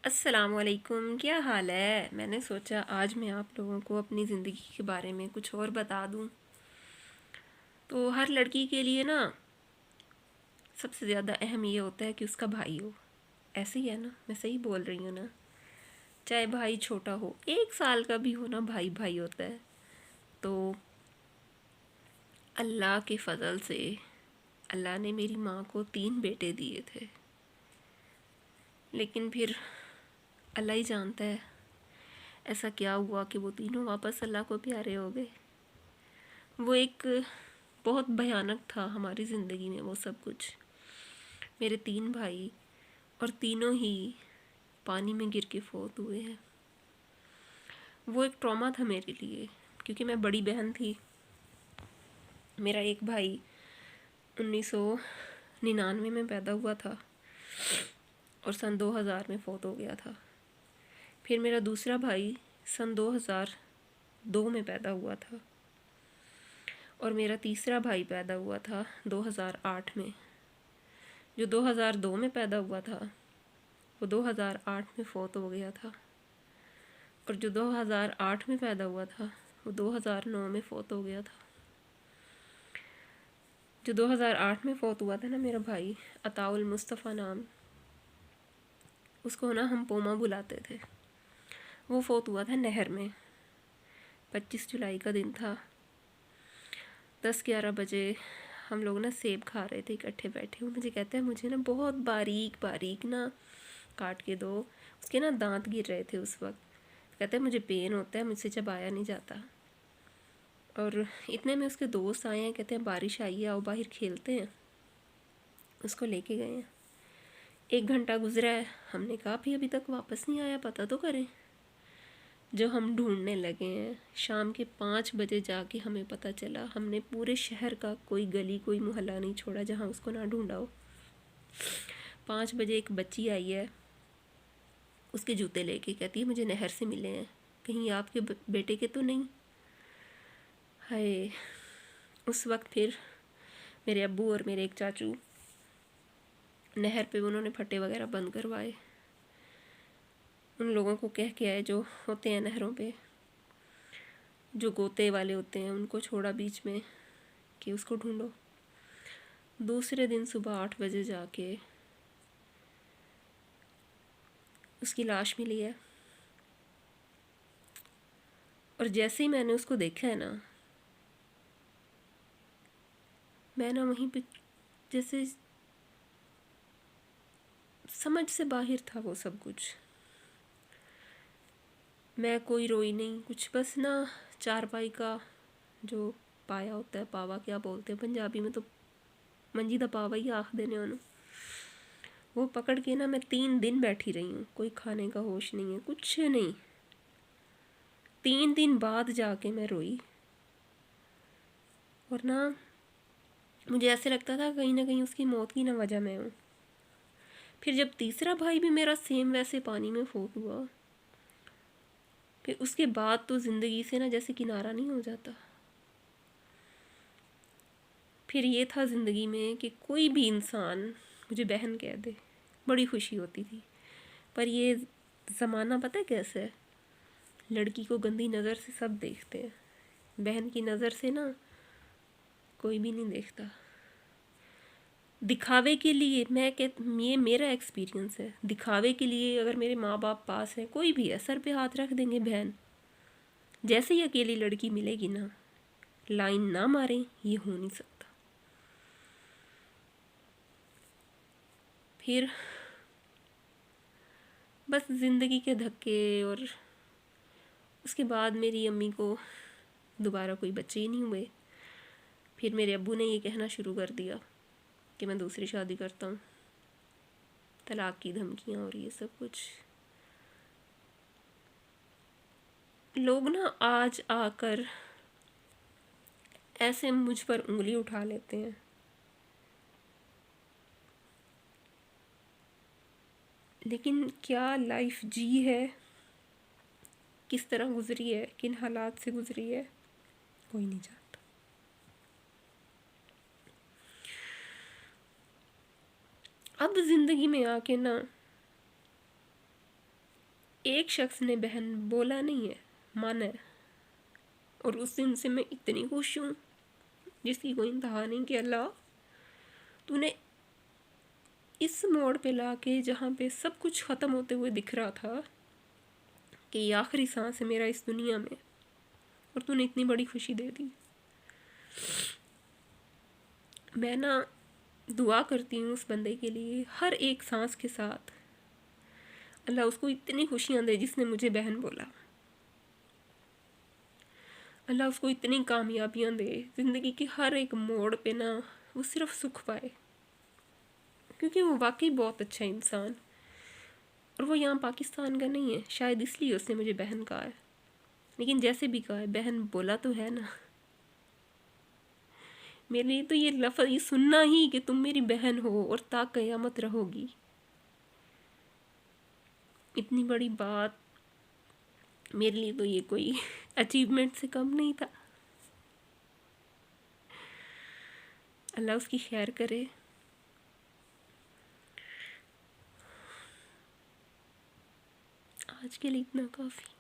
अस्सलामुअलैकुम, क्या हाल है। मैंने सोचा आज मैं आप लोगों को अपनी ज़िंदगी के बारे में कुछ और बता दूं। तो हर लड़की के लिए ना सबसे ज़्यादा अहम ये होता है कि उसका भाई हो। ऐसे ही है ना, मैं सही बोल रही हूँ ना। चाहे भाई छोटा हो, 1 साल का भी हो ना, भाई भाई होता है। तो अल्लाह के फ़ज़ल से अल्लाह ने मेरी माँ को 3 बेटे दिए थे, लेकिन फिर अल्लाह ही जानता है ऐसा क्या हुआ कि वो तीनों वापस अल्लाह को प्यारे हो गए। वो एक बहुत भयानक था हमारी ज़िंदगी में वो सब कुछ। मेरे 3 भाई और तीनों ही पानी में गिर के फोत हुए हैं। वो एक ट्रॉमा था मेरे लिए, क्योंकि मैं बड़ी बहन थी। मेरा एक भाई 1999 में पैदा हुआ था और सन 2000 में फोत हो गया था। फिर मेरा दूसरा भाई सन 2002 में पैदा हुआ था और मेरा तीसरा भाई पैदा हुआ था 2008 में। जो 2002 में पैदा हुआ था वो 2008 में फ़ौत हो गया था, और जो 2008 में पैदा हुआ था वो 2009 में फ़ौत हो गया था। जो 2008 में फ़ौत हुआ था ना मेरा भाई, अताउल मुस्तफ़ा नाम, उसको ना हम पोमा बुलाते थे। वो फ़ौत हुआ था नहर में। 25 जुलाई का दिन था। 10-11 बजे हम लोग ना सेब खा रहे थे इकट्ठे बैठे हुए। मुझे कहता है मुझे ना बहुत बारीक बारीक ना काट के दो। उसके ना दांत गिर रहे थे उस वक्त। कहता है मुझे पेन होता है, मुझसे चबाया नहीं जाता। और इतने में उसके दोस्त आए हैं, कहते हैं बारिश आई है, आओ बाहर खेलते हैं। उसको लेके गए हैं। 1 घंटा गुजरा है, हमने कहा भी अभी तक वापस नहीं आया, पता तो करें। जो हम ढूंढने लगे हैं, शाम के 5 बजे जाके हमें पता चला। हमने पूरे शहर का कोई गली कोई मोहल्ला नहीं छोड़ा जहाँ उसको ना ढूंढा हो। 5 बजे एक बच्ची आई है, उसके जूते लेके, कहती है मुझे नहर से मिले हैं, कहीं आपके बेटे के तो नहीं। हाय, उस वक्त फिर मेरे अब्बू और मेरे एक चाचू नहर पे उन्होंने फट्टे वगैरह बंद करवाए। उन लोगों को कह के आए जो होते हैं नहरों पे, जो गोते वाले होते हैं, उनको छोड़ा बीच में कि उसको ढूंढो। दूसरे दिन सुबह 8 बजे जाके उसकी लाश मिली है। और जैसे ही मैंने उसको देखा है ना, मैं ना वहीं पे जैसे समझ से बाहर था वो सब कुछ। मैं कोई रोई नहीं कुछ, बस ना चारपाई का जो पाया होता है, पावा क्या बोलते हैं पंजाबी में, तो मंजी दा पावा ही आख देने उन्होंने, वो पकड़ के ना मैं 3 दिन बैठी रही हूँ। कोई खाने का होश नहीं है, कुछ नहीं। 3 दिन बाद जाके मैं रोई। और ना मुझे ऐसे लगता था कहीं ना कहीं उसकी मौत की ना वजह मैं हूँ। फिर जब तीसरा भाई भी मेरा सेम वैसे पानी में फोत हुआ, फिर उसके बाद तो ज़िंदगी से ना जैसे किनारा नहीं हो जाता। फिर ये था ज़िंदगी में कि कोई भी इंसान मुझे बहन कह दे, बड़ी खुशी होती थी। पर ये ज़माना पता है कैसा है, लड़की को गंदी नज़र से सब देखते हैं, बहन की नज़र से ना कोई भी नहीं देखता। दिखावे के लिए, ये मेरा एक्सपीरियंस है, दिखावे के लिए अगर मेरे माँ बाप पास हैं, कोई भी है, सर पे हाथ रख देंगे बहन। जैसे ही अकेली लड़की मिलेगी ना, लाइन ना मारें, ये हो नहीं सकता। फिर बस ज़िंदगी के धक्के, और उसके बाद मेरी अम्मी को दोबारा कोई बच्चे ही नहीं हुए। फिर मेरे अब्बू ने ये कहना शुरू कर दिया कि मैं दूसरी शादी करता हूँ, तलाक की धमकियाँ और ये सब कुछ। लोग ना आज आकर ऐसे मुझ पर उंगली उठा लेते हैं, लेकिन क्या लाइफ जी है, किस तरह गुजरी है, किन हालात से गुजरी है, कोई नहीं जानता। अब ज़िंदगी में आके ना एक शख्स ने बहन बोला नहीं है, माना है। और उस दिन से मैं इतनी खुश हूँ जिसकी कोई इंतहा नहीं कि अल्लाह तूने इस मोड़ पे ला के, जहाँ पे सब कुछ ख़त्म होते हुए दिख रहा था कि ये आखिरी सांस है मेरा इस दुनिया में, और तूने इतनी बड़ी खुशी दे दी। मैं ना दुआ करती हूँ उस बंदे के लिए हर एक सांस के साथ, अल्लाह उसको इतनी खुशियाँ दे जिसने मुझे बहन बोला। अल्लाह उसको इतनी कामयाबियाँ दे ज़िंदगी की हर एक मोड़ पे ना, वो सिर्फ सुख पाए, क्योंकि वो वाकई बहुत अच्छा इंसान। और वो यहाँ पाकिस्तान का नहीं है, शायद इसलिए उसने मुझे बहन कहा है। लेकिन जैसे भी कहा है, बहन बोला तो है ना। मेरे लिए तो ये लफ्ज़, ये सुनना ही कि तुम मेरी बहन हो और ता क़यामत रहोगी, इतनी बड़ी बात मेरे लिए तो ये कोई अचीवमेंट से कम नहीं था। अल्लाह उसकी खैर करे। आज के लिए इतना काफ़ी।